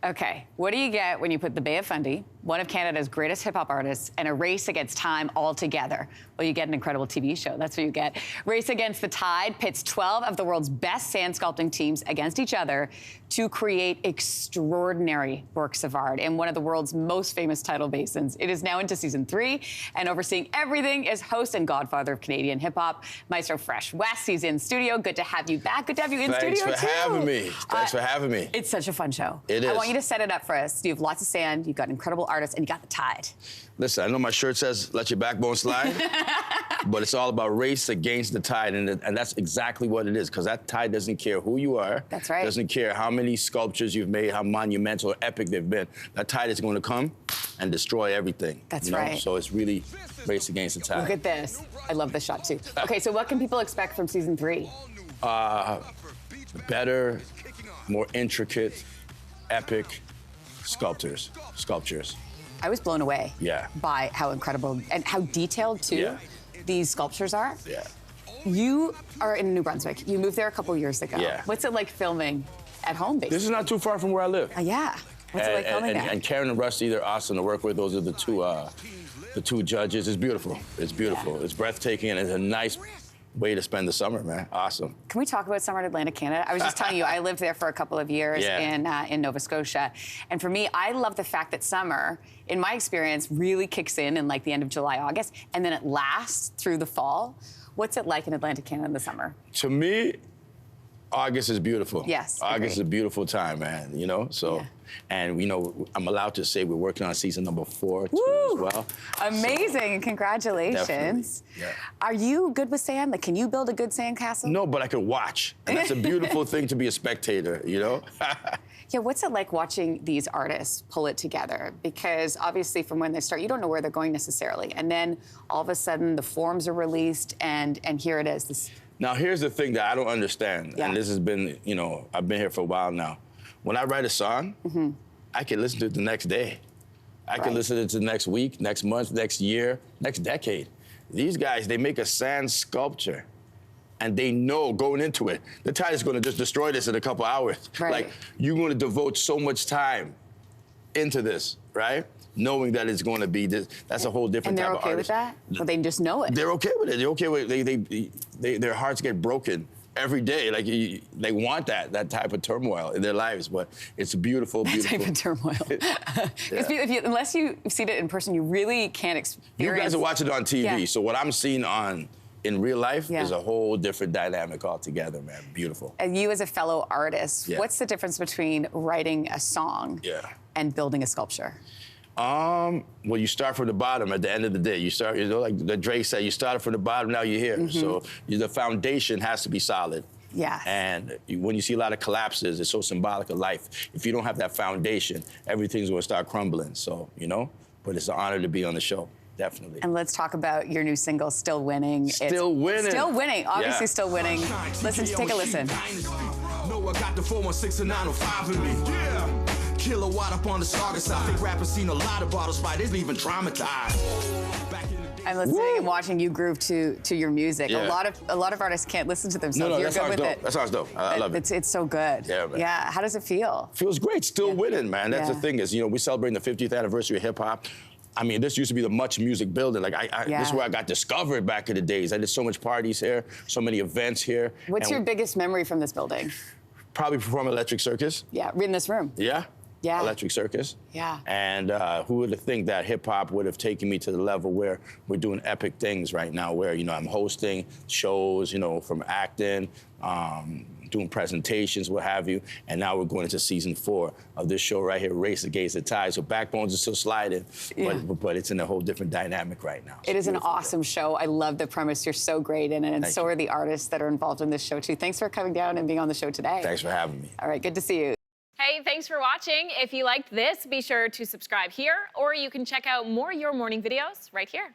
Okay, what do you get when you put the Bay of Fundy, one of Canada's greatest hip-hop artists, and a race against time all together? Well, you get an incredible TV show. That's what you get. Race Against the Tide pits 12 of the world's best sand sculpting teams against each other to create extraordinary works of art in one of the world's most famous tidal basins. It is now into season 3, and overseeing everything is host and godfather of Canadian hip-hop, Maestro Fresh West. He's in studio. Good to have you back. Good to have you in studio, too. Thanks for having me. Thanks for having me. It's such a fun show. It is. I want you to set it up for us. You have lots of sand, you've got incredible artists, and you got the tide. Listen, I know my shirt says, let your backbone slide, but it's all about race against the tide, and that's exactly what it is, because that tide doesn't care who you are. That's right. Doesn't care how many sculptures you've made, how monumental or epic they've been. That tide is going to come and destroy everything. That's right. So it's really race against the tide. Look at this. I love this shot, too. Okay, so what can people expect from season 3? Better, more intricate, epic sculptures. I was blown away by how incredible and how detailed, too, these sculptures are. Yeah. You are in New Brunswick. You moved there a couple years ago. Yeah. What's it like filming at home, basically? This is not too far from where I live. Yeah. What's it like filming there? And Karen and Rusty, they're awesome to work with. Those are the two judges. It's beautiful. It's beautiful. Yeah. It's breathtaking, and it's a nice way to spend the summer, man. Awesome. Can we talk about summer in Atlantic Canada? I was just telling you, I lived there for a couple of years in Nova Scotia. And for me, I love the fact that summer, in my experience, really kicks in like the end of July, August, and then it lasts through the fall. What's it like in Atlantic Canada in the summer? To me, August is beautiful. Yes. August is a beautiful time, man, you know? So, and you know, I'm allowed to say we're working on season number 4 too as well. Amazing, and congratulations. Yeah. Are you good with sand? Like, can you build a good sand castle? No, but I could watch. And that's a beautiful thing to be a spectator, you know? Yeah, what's it like watching these artists pull it together? Because obviously from when they start, you don't know where they're going necessarily. And then all of a sudden the forms are released and here it is. Now, here's the thing that I don't understand, and this has been, you know, I've been here for a while now. When I write a song, I can listen to it the next day. I can listen to it the next week, next month, next year, next decade. These guys, they make a sand sculpture, and they know going into it, the tide is going to just destroy this in a couple hours. Like, you're going to devote so much time into this, right? Knowing that it's going to be this, that's a whole different type of artist. And they're okay with that? Or they just know it? They're okay with it. They're okay with it. Their hearts get broken every day. Like, they want that type of turmoil in their lives, but it's beautiful, beautiful. That type of turmoil. Unless you've seen it in person, you really can't experience. You guys are watching it on TV, so what I'm seeing in real life is a whole different dynamic altogether, man. Beautiful. And you as a fellow artist, what's the difference between writing a song and building a sculpture? Well, you start from the bottom at the end of the day. You start, you know, like the Drake said, you started from the bottom, now you're here. So the foundation has to be solid. Yeah. And when you see a lot of collapses, it's so symbolic of life. If you don't have that foundation, everything's going to start crumbling. So, you know, but it's an honor to be on the show. Definitely. And let's talk about your new single, Still Winning. Still winning. Still winning, obviously still winning. Listen, take a listen. No, I got the 416 and 905 in me. Kilowatt up on the saga side. Think rappers seen a lot of bottles fight, isn't even traumatized. I'm listening and watching you groove to your music. A lot of artists can't listen to themselves. You're good with it. That sounds dope. I love it. It's so good. Yeah, man. Yeah. How does it feel? Feels great. Still winning, man. That's the thing is, you know, we're celebrating the 50th anniversary of hip hop. I mean, this used to be the Much Music building. Like, this is where I got discovered back in the days. I did so much parties here, so many events here. What's your biggest memory from this building? Probably performing Electric Circus. Yeah, in this room. Yeah. Yeah. Electric Circus. Yeah. And who would have think that hip hop would have taken me to the level where we're doing epic things right now, where, you know, I'm hosting shows, you know, from acting, doing presentations, what have you, and now we're going into season 4 of this show right here, Race Against the Tide. So Backbones are still sliding, but it's in a whole different dynamic right now. It is an awesome show. I love the premise. You're so great in it, and so are the artists that are involved in this show, too. Thanks for coming down and being on the show today. Thanks for having me. All right, good to see you. Hey, thanks for watching. If you liked this, be sure to subscribe here, or you can check out more Your Morning videos right here.